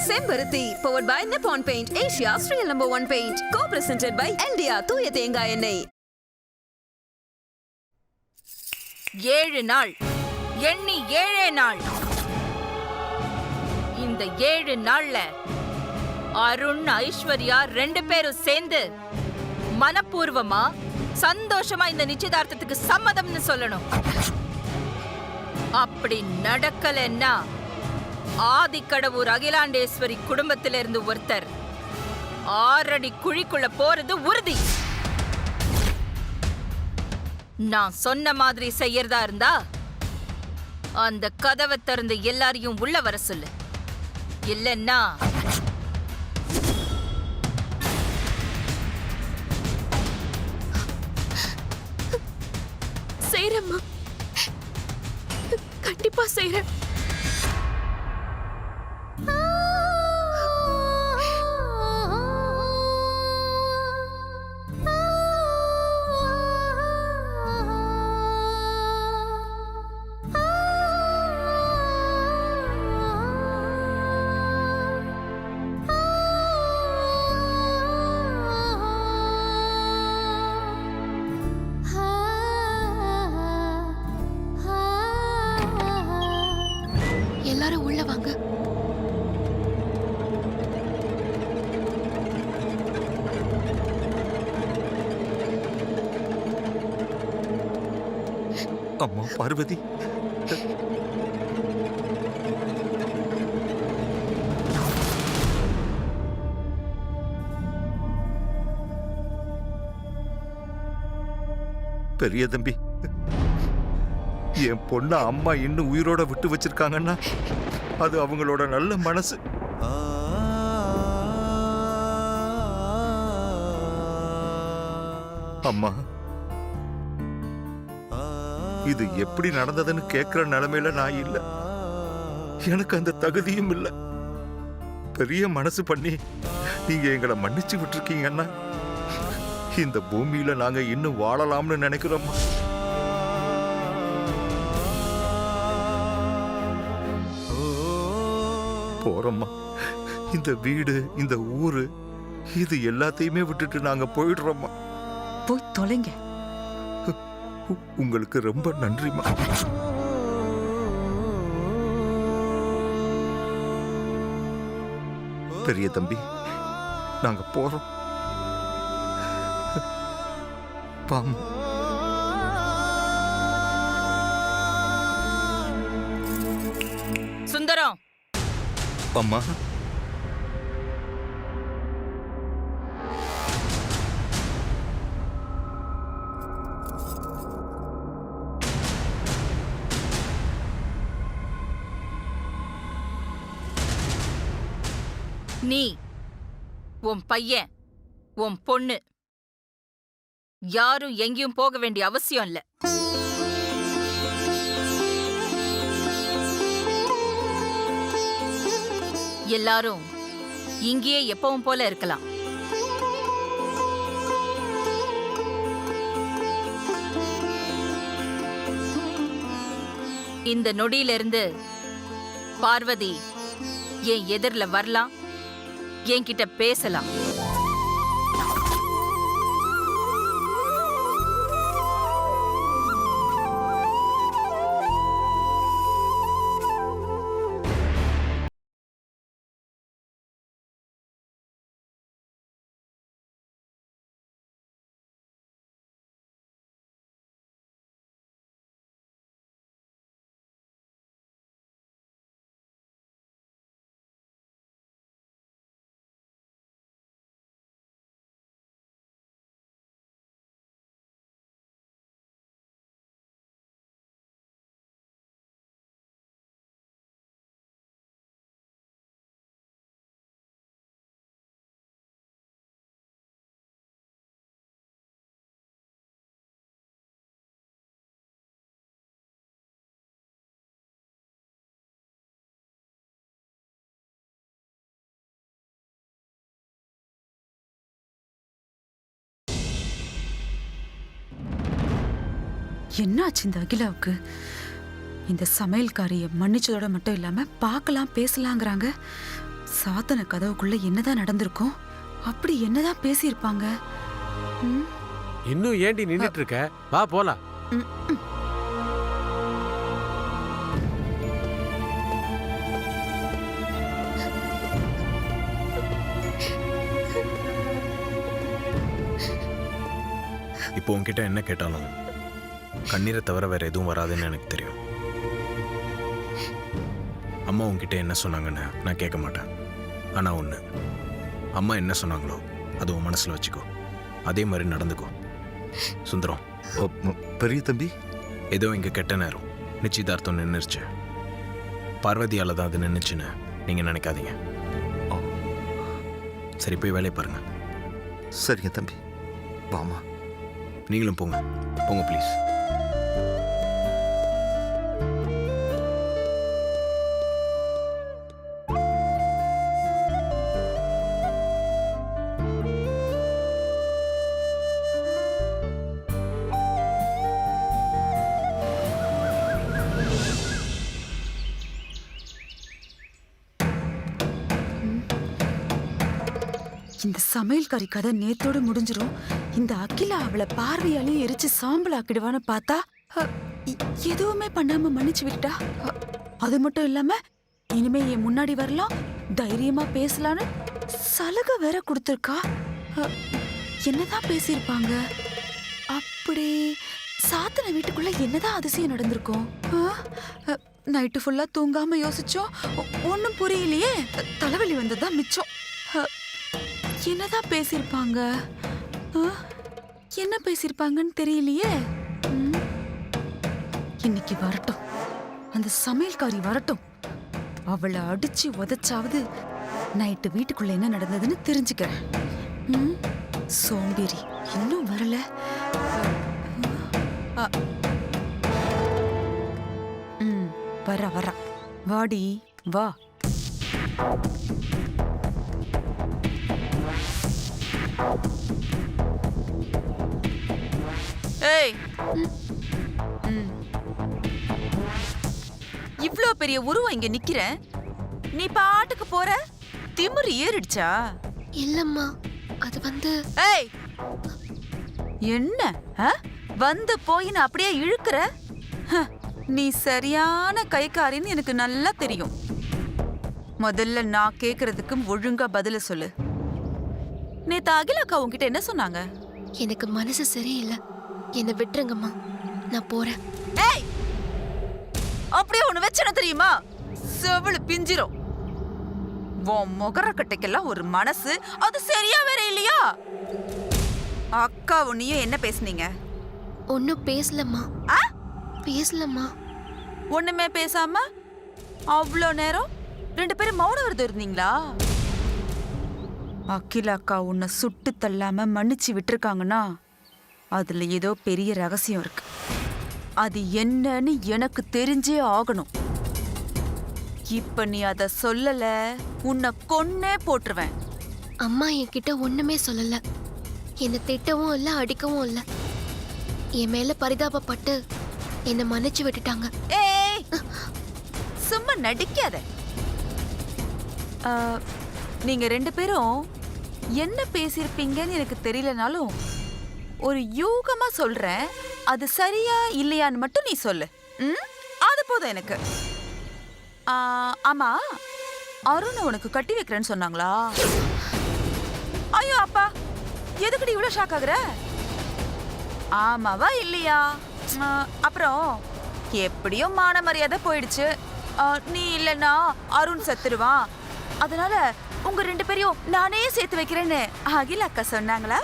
செம்பருத்தி powered by Nippon Paint, Asia's real #1 paint, co-presented by Eldia தூய தேங்காய் எண்ணெய். 7 நாள் எண்ணி 7 நாள். இந்த 7 நாள்ல அருண் ஐஸ்வர்யா 2 பேரும் சேர்ந்து மனப்பூர்வமா சந்தோஷமா இந்த நிச்சயதார்த்தத்துக்கு சம்மதம்னு சொல்லணும். அப்படி நடக்கலன்னா ஆதிக்கடவுர் அகிலாண்டேஸ்வரி குடும்பத்திலிருந்து ஒருத்தர் 6 அடி குழிக்குள்ள போறது உறுதி. நான் சொன்ன மாதிரி செய்யறதா இருந்தா அந்த கதவை திறந்து எல்லாரையும் உள்ள வர சொல்லு. இல்லன்னா செய்றேம்மா, கண்டிப்பா செய்றேன். எல்லாரும் உள்ள வாங்க. அம்மா பார்வதி, பெரிய தம்பி, என் பொண்ண அம்மா இன்னும் உயிரோட விட்டு வச்சிருக்காங்கன்னா அது அவங்களோட நல்ல மனசு. அம்மா, இது எப்படி நடந்ததுன்னு கேட்கிற நிலைமையில நான் இல்ல. எனக்கு அந்த தகுதியும் இல்ல. பெரிய மனசு பண்ணி நீங்க எங்களை மன்னிச்சு விட்டுருக்கீங்கன்னா இந்த பூமியில நாங்க இன்னும் வாழலாம்னு நினைக்கிறோம். போறோம்மா. இந்த வீடு, இந்த ஊரு, இது எல்லாத்தையுமே விட்டுட்டு நாங்க போயிடுறோம்மா. போய் தொலைங்க. உங்களுக்கு ரொம்ப நன்றிமா. பெரிய தம்பி, நாங்க போறோம். பாம். சுந்தரம். அம்மா, நீ, உன் பையன், உன் பொண்ணு யாரும் எங்கேயும் போக வேண்டிய அவசியம் இல்ல. எல்லாரும் இங்கேயே எப்பவும் போல இருக்கலாம். இந்த நொடியிலிருந்து பார்வதி என் எதிரில வரலாம், என்கிட்ட பேசலாம். என்னாச்சு இந்த அகிலாவுக்கு? இந்த சமையல்காரிய மன்னிச்சதோட மட்டும் இல்லாம பார்க்கலாம் பேசலாங்கிறாங்க. சாத்தன கதவுக்குள்ள என்னதான் நடந்திருக்கும்? அப்படி என்னதான் பேசியிருப்பாங்க? இன்னும் ஏண்டி நின்னுட்டு இருக்க? வா போலாம். இப்போ உன்கிட்ட என்ன கேட்டாலும் கண்ணீரை தவிர வேற எதுவும் வராதுன்னு எனக்கு தெரியும். அம்மா உன்கிட்ட என்ன சொன்னாங்கன்னு நான் கேட்க மாட்டேன். ஆனா ஒண்ணு, அம்மா என்ன சொன்னாங்களோ அது உன் மனசுல வச்சுக்கோ. அதே மாதிரி நடந்துக்கோ. சுந்தரம், பெரிய தம்பி, ஏதோ இங்க கெட்ட நேரம் நிச்சயதார்த்தம் நின்றுச்சு. பார்வதியால தான் அது நின்றுச்சுன்னு நீங்க நினைக்காதீங்க. சரி, போய் வேலையை பாருங்க. சரிங்க தம்பி, வாமா. நீங்களும் போங்க போங்க ப்ளீஸ். இந்த சமையல்காரி கதை நேத்தோட முடிஞ்சிரும். இந்த அகிலா அவளை பார்வையாலேயே எரிச்சு சாம்பல் ஆக்கிடுவான்னு பார்த்தா எதுவுமே பண்ணாம மன்னிச்சு விட்டா. அது மட்டும் இல்லாம இனிமே என் முன்னாடி வரலாம், தைரியமா பேசலான்னு சலுகை வேற கொடுத்துருக்கா. என்னதான் பேசியிருப்பாங்க? அப்படி சாத்தன வீட்டுக்குள்ள என்னதான் அதிசயம் நடந்திருக்கும்? நைட்டு ஃபுல்லா தூங்காம யோசிச்சோம், ஒன்னும் புரியலையே. தலைவலி வந்ததுதான் மிச்சம். என்னதான் பேசியிருப்பாங்க? என்ன பேசியிருப்பாங்கன்னு தெரியலையே. இன்னைக்கு வரட்டும், அந்த சமையல்காரி வரட்டும். அவளை அடிச்சு உதச்சாவது நைட்டு வீட்டுக்குள்ள என்ன நடந்ததுன்னு தெரிஞ்சுக்கிறேன். சோம்பேறி இன்னும் வரல. வர வாடி வா. ஏய், இவ்ளோ பெரிய உருவம் இங்க நிக்கிற, நீ பாட்டுக்கு போற? திமிரு ஏறிடுச்சா? இல்லம்மா, அது வந்து. ஏய், என்ன வந்து போய் நான் அப்படியே இழுக்கிற? நீ சரியான கைக்காரின்னு எனக்கு நல்லா தெரியும். முதல்ல நான் கேக்குறதுக்கு ஒழுங்கா பதில சொல்லு. நேத்து அகிலாக்கா உன்கிட்ட என்ன சொன்னாங்க? எனக்கு மனசு சரியில்லை, என்னை விட்டுருங்கம்மா, நான் போறேன். ஏய், அப்படியே ஒண்ணு வச்சன தெரியுமா? செவிழு பிஞ்சிரும். உன் முகரக்கட்டைக்கெல்லாம் ஒரு மனசு, அது சரியா வேற இல்லையா? அக்கா உன்னையும் என்ன பேசுனீங்க? ஒன்னும் பேசலம்மா. பேசலம்மா. ஒண்ணுமே பேசாம அவ்வளோ நேரம் 2 பேரும் மௌன விரதம் இருந்தீங்களா? அகிலா அக்கா உன்னை சுட்டு தள்ளாம மன்னிச்சு விட்டுருக்காங்கன்னா அதுல ஏதோ பெரிய ரகசியம் இருக்கு. அது என்னன்னு எனக்கு தெரிஞ்சே ஆகணும். இப்ப நீ அத சொல்லல, உன்னை கொன்னே போட்டுருவேன். அம்மா என்கிட்ட ஒண்ணுமே சொல்லல. என்னை திட்டவும் இல்லை, அடிக்கவும் இல்லை. என் மேல பரிதாபப்பட்டு என்னை மன்னிச்சு விட்டுட்டாங்க. ஏய், சும்மா நடிக்காத. நீங்க 2 பேரும் என்ன பேசியிருப்பீங்கன்னு எனக்கு தெரியலனாலும் ஒரு யூகமா சொல்றேன். அது சரியா இல்லையான்னு மட்டும் நீ சொல்லு. அது போதும் எனக்கு. ஆமா, அருண் உனக்கு கட்டி வைக்கிறேன்னு சொன்னாங்களா? ஐயோ அப்பா, எதுக்குடி இவ்வளவு ஷாக் ஆகுற? ஆமாவா இல்லையா? அப்புறம் எப்படியோ மான மரியாதை போயிடுச்சு. நீ இல்லைன்னா அருண் செத்துருவான். அதனால உங்க 2 பேரையும் நானே சேர்த்து வைக்கிறேன்னு அகிலா அக்கா சொன்னாங்களா?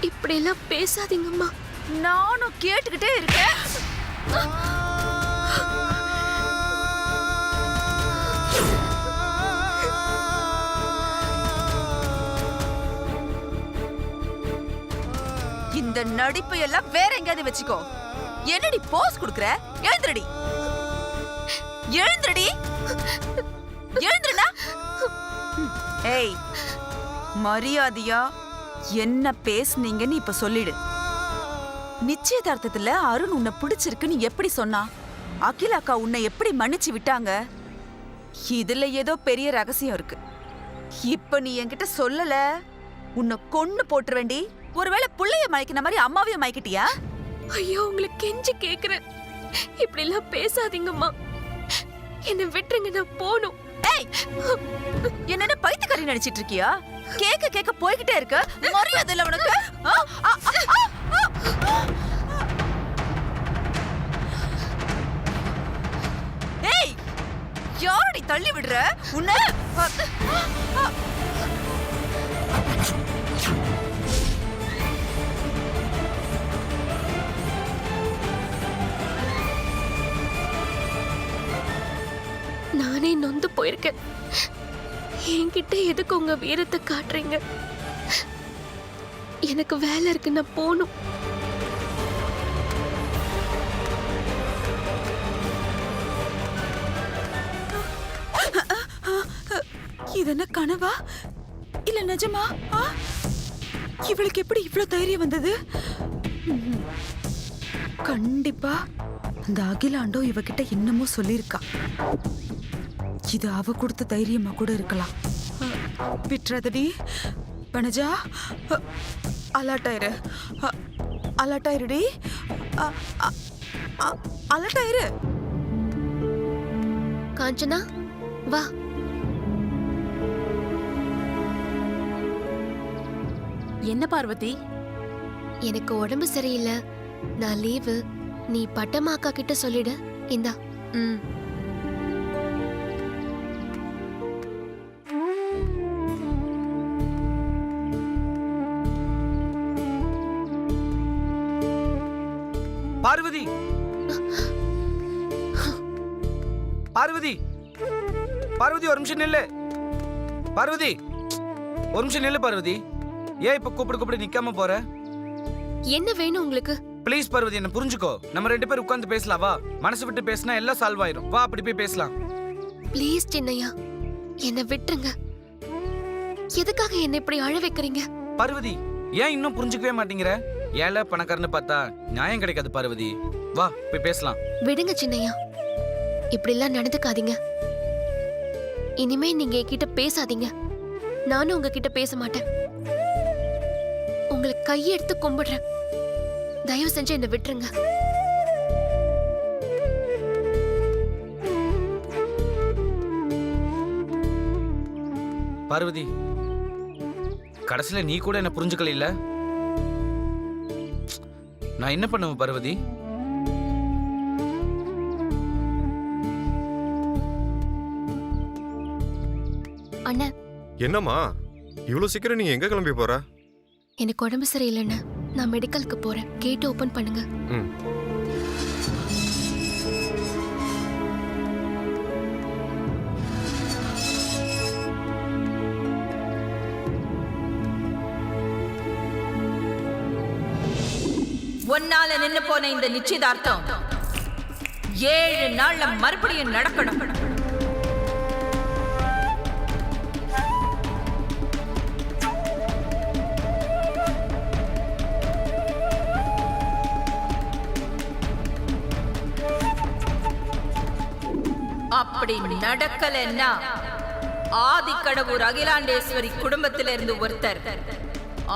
இப்படி எல்லாம் பேசாதீங்கம்மா. நானும் கேட்டுக்கிட்டே இருக்கேன். இந்த நடிப்பு எல்லாம் வேற எங்கேயாவது வச்சுக்கோ. என்னடி போஸ் குடுக்குற? எழுந்திரடி, எழுந்திரடி, எழுந்திரனா? ஏய், மரியாதையா என்ன பேசுனீங்கன்னு இப்ப சொல்லிடு. நிச்சயதார்த்தத்துல அருண் உன்னை பிடிச்சிருக்குன்னு எப்படி சொன்னா? அகிலா அக்கா உன்னை எப்படி மன்னிச்சு விட்டாங்க? இதுல ஏதோ பெரிய ரகசியம் இருக்கு. இப்ப நீ என்கிட்ட சொல்லல, உன்னை கொன்னு போட்டுருவேண்டி. ஒருவேளை புள்ளைய மயக்கின மாதிரி அம்மாவையும் மயக்கிட்டியா? ஐயோ உங்களுக்கு கெஞ்சி கேக்குறேன், இப்படி எல்லாம் பேசாதீங்கம்மா. என்னை விட்டுருங்க, நான் போகணும். ஏய், என்னென்ன பைத்தியக்காரி நினைச்சிட்டு இருக்கியா? கேக்க கேக்க போய்கிட்டே இருக்க, மரியாதை இல்ல உனக்கு? ஆ, ஆ, ஆ, ஆ, ஆ. ஏய், யாரடி தள்ளி விடுற உன்னை? நானே நொந்து போயிருக்கேன். என்கிட்ட எதுக்கு உங்க வீரத்தை காட்டுறீங்க? எனக்கு வேலை இருக்கு, நான் போகணும். இது என்ன கனவா இல்ல நிஜமா? இவளுக்கு எப்படி இவ்வளவு தைரியம் வந்தது? கண்டிப்பா அந்த அகிலாண்டோ இவகிட்ட என்னமோ சொல்லியிருக்கா. இது அவ கொடுத்த தைரியமா கூட இருக்கலாம். விட்டுறாதடி வனஜா. அலர்ட்டாயிரு, அலர்ட்டாயிருடி, அலர்ட்டாயிரு. காஞ்சனா வா. என்ன பார்வதி? எனக்கு உடம்பு சரியில்லை, நான் லீவு. நீ பட்டமாக்கா கிட்ட சொல்லிடு. இந்தா. ம். பார்வதி, பார்வதி, பார்வதி ஒரு நிமிஷம் நில்லு. பார்வதி ஒரு நிமிஷம் நில்லு. பார்வதி, ஏன் இப்ப கூப்பிடு நிக்காம போற? என்ன வேணும் உங்களுக்கு? ப்ளீஸ் பார்வதி, என்ன புரிஞ்சுக்கோ. நம்ம 2 பேரும் உட்கார்ந்து பேசலாம் வா. மனசு விட்டு பேசினா எல்லாம் சால்வ் ஆயிரும். வா, அப்படி போய் பேசலாம். ப்ளீஸ் சின்னையா, என்னை விட்டுருங்க. எதுக்காக என்ன இப்படி அழ வைக்கிறீங்க? பார்வதி, ஏன் இன்னும் புரிஞ்சுக்கவே மாட்டேங்கிற? ஏழை பணக்காரன்னு பார்த்தா நியாயம் கிடைக்காது பார்வதி. வா போய் பேசலாம். விடுங்க சின்னையா, இப்படி எல்லாம் நடந்துக்காதீங்க. இனிமே நீங்க என்கிட்ட பேசாதீங்க, நானும் உங்ககிட்ட பேச மாட்டேன். உங்களை கையெடுத்து கும்பிடுறேன், தயவு செஞ்சு என்னை விட்டுருங்க. பார்வதி, கடைசியில நீ கூட என்ன புரிஞ்சுக்கல இல்ல? நான் என்ன பண்ணுவேன் பார்வதி? அண்ணா. என்னம்மா இவ்வளவு சீக்கிரம் நீங்க எங்க கிளம்பி போற? எனக்கு உடம்பு சரியில்லைன்னு நான் மெடிக்கலுக்கு போறேன். கேட்டு ஓபன் பண்ணுங்க. ஒன்னால நின்னு போன இந்த நிச்சயதார்த்தம் 7 நாள்ல மறுபடியும் நடக்கணும். அப்படி நடக்கலன்னா ஆதிக்கடவுர் அகிலாண்டேஸ்வரி குடும்பத்திலிருந்து ஒருத்தர்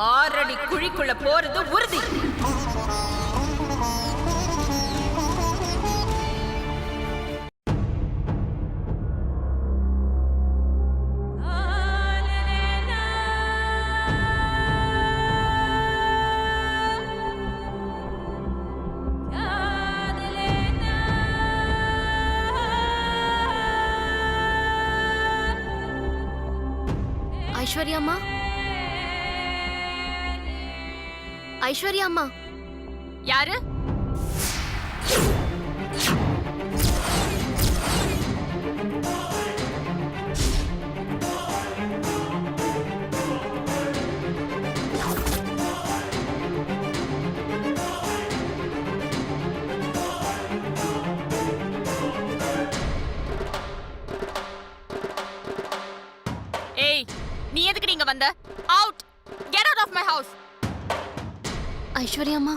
6 அடி குழிக்குள்ள போறது உறுதி. ஐஸ்வர்யாம்மா, ஐஸ்வர்யாம்மா. யாரு? ஏய், நீ எதுக்கு இங்க வந்த? Out! Get out of my house! ஐஸ்வர்யாம்மா,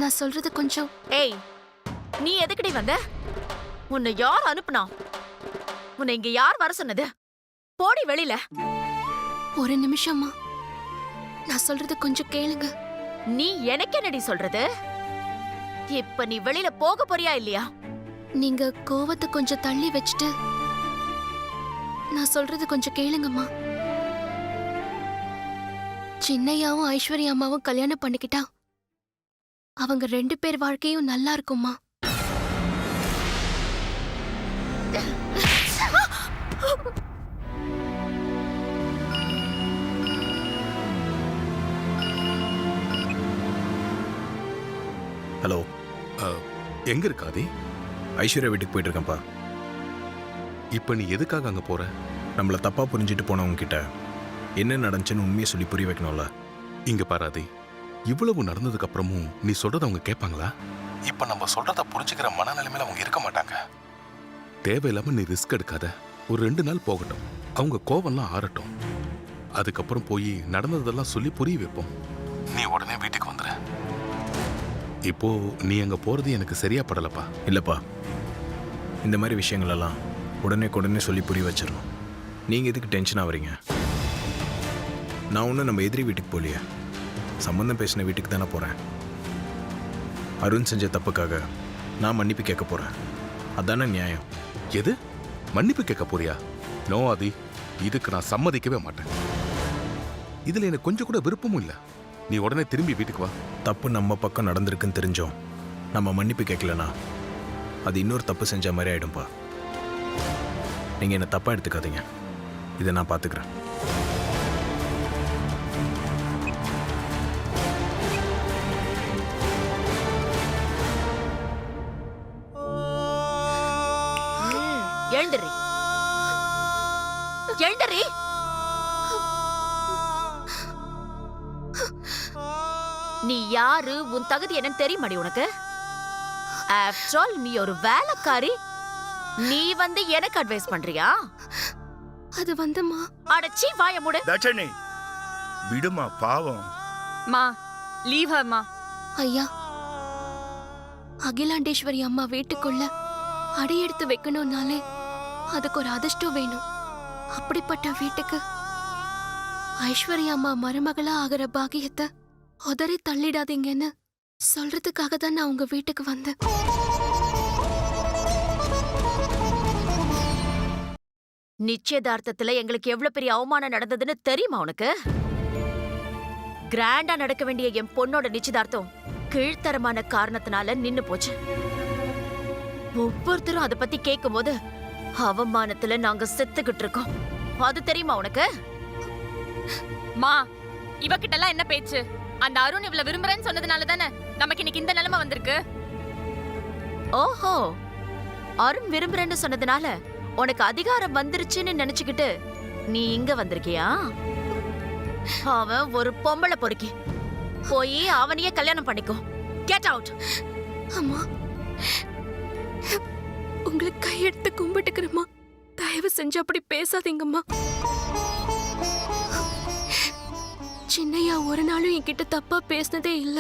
நான் சொல்றது கொஞ்சம். ஏய், நீ எதுக்குடி வந்த? உன்னை யார் அனுப்புனா? உன்னை இங்க யார் வர சொன்னது? போடி வெளியில. ஒரு நிமிஷம்மா, நான் சொல்றது கொஞ்சம் கேளுங்க. நீ எனக்கு என்னடி சொல்றது? இப்ப நீ வெளியில போக போறியா இல்லையா? நீங்க கோவத்தை கொஞ்சம் தள்ளி வச்சுட்டு நான் சொல்றது கொஞ்சம் கேளுங்கம்மா. சின்னையாவும் ஐஸ்வர்யா அம்மாவும் கல்யாணம் பண்ணிக்கிட்டா அவங்க 2 பேர் வாழ்க்கையும் நல்லா இருக்கும்மா. ஹலோ, எங்க இருக்காதி? ஐஸ்வர்யா வீட்டுக்கு போயிட்டு இருக்கேன்ப்பா. இப்ப நீ எதுக்காக அங்க போற? நம்மள தப்பா புரிஞ்சுட்டு போனவங்க கிட்ட என்ன நடந்துச்சுன்னு உண்மையை சொல்லி புரிய வைக்கணும்ல. இங்க பாராதி, இவ்வளவு நடந்ததுக்கு அப்புறமும் நீ சொல்றத அவங்க கேட்பாங்களா? இப்ப நம்ம சொல்றத புரிஞ்சுக்கிற மனநிலைமையில அவங்க இருக்க மாட்டாங்க. தேவையில்லாம நீ ரிஸ்க் எடுக்காத. ஒரு 2 நாள் போகட்டும், அவங்க கோவம்லாம் ஆறட்டும். அதுக்கப்புறம் போய் நடந்ததெல்லாம் சொல்லி புரிய வைப்போம். நீ உடனே வீட்டுக்கு வந்துற. இப்போ நீ அங்க போறது எனக்கு சரியா படலப்பா. இல்லப்பா, இந்த மாதிரி விஷயங்கள் எல்லாம் உடனே சொல்லி புரிய வச்சிடணும். நீங்க எதுக்கு டென்ஷன் ஆவறீங்க? நான் ஒன்றும் நம்ம எதிரி வீட்டுக்கு போலியே, சம்பந்தம் பேசின வீட்டுக்கு தானே போறேன். அருண் செஞ்ச தப்புக்காக நான் மன்னிப்பு கேட்க போறேன். அதானே நியாயம். எது? மன்னிப்பு கேட்க போறியா? நோ ஆதி, இதுக்கு நான் சம்மதிக்கவே மாட்டேன். இதுல எனக்கு கொஞ்சம் கூட விருப்பமும் இல்ல. நீ உடனே திரும்பி வீட்டுக்கு வா. தப்பு நம்ம பக்கம் நடந்திருக்குன்னு தெரிஞ்சோம் நம்ம மன்னிப்பு கேட்கலனா அது இன்னொரு தப்பு செஞ்ச மாதிரி ஆயிடும்பா. நீங்க என்ன தப்பா எடுத்துக்காதீங்க, இதை நான் பாத்துக்கிறேன். எழுந்துரி, எழுந்துரி. நீ யாரு, உன் தகுதி என்னன்னு தெரியுமாடி உனக்கு? ஆஃப்டர் ஆல் நீ ஒரு வேலைக்காரி. நீ வந்து எனக்கு அட்வைஸ் பண்றியா? அது வந்துமா. அடச்சி வாய மூடு. தட்சணி விடுமா, பாவம். மா, லீவ் ஹர் மா. ஐயா, அகிலாண்டேஸ்வரி அம்மா வீட்டுக்குள்ள அடியெடுத்து வைக்கணும்னாலே அதுக்கு ஒரு அதிர்ஷ்டம் வேணும். அப்படிப்பட்ட வீட்டுக்கு ஐஸ்வர்யா அம்மா மருமகளா ஆகிற பாக்கியத்தை உதறி தள்ளிடாதீங்கன்னு சொல்றதுக்காக தான் நான் உங்க வீட்டுக்கு வந்தேன். நிச்சயதார்த்தத்துல எங்களுக்கு எவ்வளவு பெரிய அவமானம் நடந்ததுன்னு தெரியுமா உனக்கு? கிராண்டா நடக்க வேண்டிய என் பொண்ணோட நிச்சயதார்த்தம் கீழ்த்தரமான காரணத்தினால நின்னு போச்சு. ஒவ்வொருத்தரும் அதை பத்தி கேட்கும் போது அவமானத்துல நாங்க செத்துக்கிட்டு இருக்கோம். அது தெரியுமா உனக்கு? மா, இவகிட்ட எல்லாம் என்ன பேச்சு? அந்த அருண் இவள விரும்புறேன்னு சொன்னதுனால தானே நமக்கு இன்னைக்கு இந்த நிலைமை வந்திருக்கு. ஓஹோ, அருண் விரும்புறேன்னு சொன்னதுனால உனக்கு அதிகாரம் வந்துருச்சுன்னு நினைச்சுக்கிட்டு நீ இங்க வந்திருக்கியா? அவன் ஒரு பொம்பளை பொறுக்கி. போய் அவனையே கல்யாணம் பண்ணிக்கோ. Get out. அம்மா, உங்களுக்கு கையெடுத்து கும்பிட்டுக்கிறேம்மா. தயவு செஞ்சு அப்படி பேசாதீங்கம்மா. சின்னையா ஒரு நாளும் என்கிட்ட தப்பா பேசினதே இல்ல.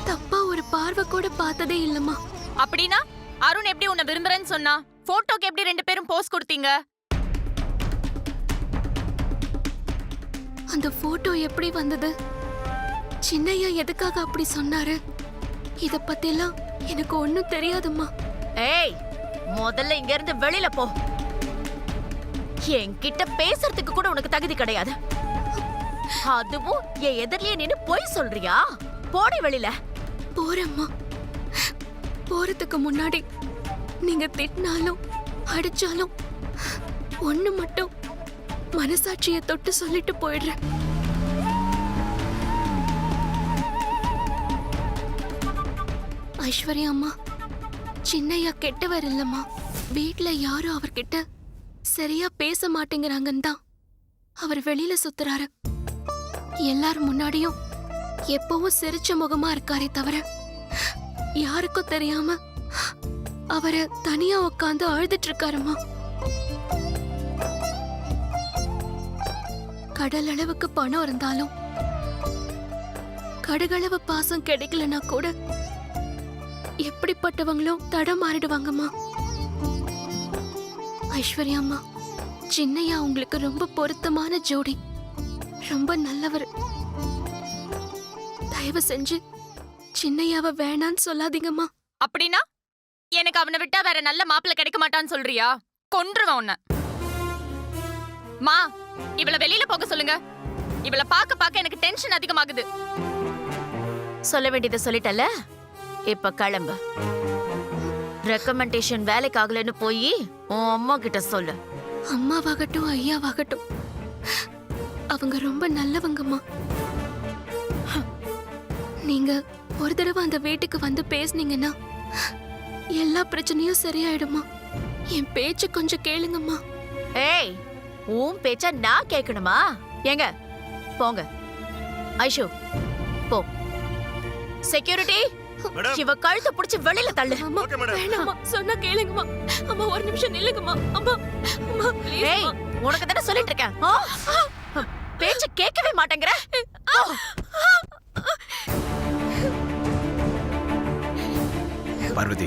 தப்பா ஒரு பார்வை கூட பார்த்ததே இல்லம்மா. அப்படின்னா அருண் எப்படி உன்னை விரும்புறேன்னு சொன்னா? போட்டோக்கு எப்படி 2 பேரும் போஸ் கொடுத்தீங்க? அந்த போட்டோ எப்படி வந்தது? சின்னையா எதுக்காக அப்படி சொன்னாரு? இத பத்திலாம் எனக்கு ஒண்ணும் தெரியாதும்மா. ஏய், முதல்ல இங்க இருந்து வெளியில போ. என்கிட்ட பேசுறதுக்கு கூட உனக்கு தகுதி கிடையாது. அதுவும் என் எதிரிலே நின்னு பொய் சொல்றியா? போடி வெளியில. போறேம்மா. போறதுக்கு முன்னாடி நீங்க திட்டினாலும் அடிச்சாலும் ஒண்ணு மட்டும் மனசாட்சியை தொட்டு சொல்லிட்டு போயிடுறேன். ஐஸ்வர்யா அம்மா, சின்னையா கெட்டவர் இல்லம்மா. வீட்ல யாரும் அவர்கிட்ட சரியா பேச மாட்டேங்கிறாங்கன்னு தான் அவர் வெளியில சுத்துறாரு. எல்லாரும் முன்னாடியும் எப்பவும் சிரிச்ச முகமா இருக்காரே தவிர யாருக்கும் தெரியாம அவரை தனியா உட்காந்து அழுதுட்டு இருக்காருமா. கடல் அளவுக்கு பணம் இருந்தாலும் கடுகளவு பாசம் கிடைக்கலனா கூட எப்படிப்பட்டவங்களும் தடம் மாறிடுவாங்கம்மா. ஐஸ்வர்யா அம்மா, சின்னையா உங்களுக்கு ரொம்ப பொருத்தமான ஜோடி. ரொம்ப நல்லவர். தயவு செஞ்சு சின்னையாவை வேணான்னு சொல்லாதீங்கம்மா. அப்படின்னா எனக்கு அவனை விட்டா வேற நல்ல மாப்பிள்ளை கிடைக்க மாட்டான்னு சொல்றியா? கொன்றுவேன் உன்னை. மா, இவளை வெளியில போக சொல்லுங்க. இவளை பார்க்க பார்க்க எனக்கு டென்ஷன் அதிகமாகுது. சொல்ல வேண்டியதை சொல்லிட்டல, இப்ப கிளம்பு. ரெக்கமெண்டேஷன் வேலைக்கு ஆகலன்னு போய் உன் அம்மா கிட்ட சொல்லு. அம்மாவாகட்டும் ஐயாவாகட்டும், அவங்க ரொம்ப நல்லவங்கம்மா. நீங்க ஒரு தடவை அந்த வீட்டுக்கு வந்து பேசுனீங்கன்னா எல்லா பிரச்சனையும் சரியாயிடுமா. என் பேச்சு கொஞ்சம் கேளுங்கம்மா. ஏய், உன் பேச்ச நான் கேட்கணுமா? ஏங்க போங்க. ஐஷு போ. செக்யூரிட்டி, இவ கழுத்தை புடிச்சு வெளியில தள்ளு. அம்மா வேணாம்மா, சொன்னா கேளுங்கம்மா. அம்மா ஒரு நிமிஷம் நில்லுங்கம்மா. அம்மா அம்மா ப்ளீஸ். ஏய், உனக்கு தானே சொல்லிட்டு இருக்கேன். பேச்ச கேட்கவே மாட்டேங்கற. பார்வதி,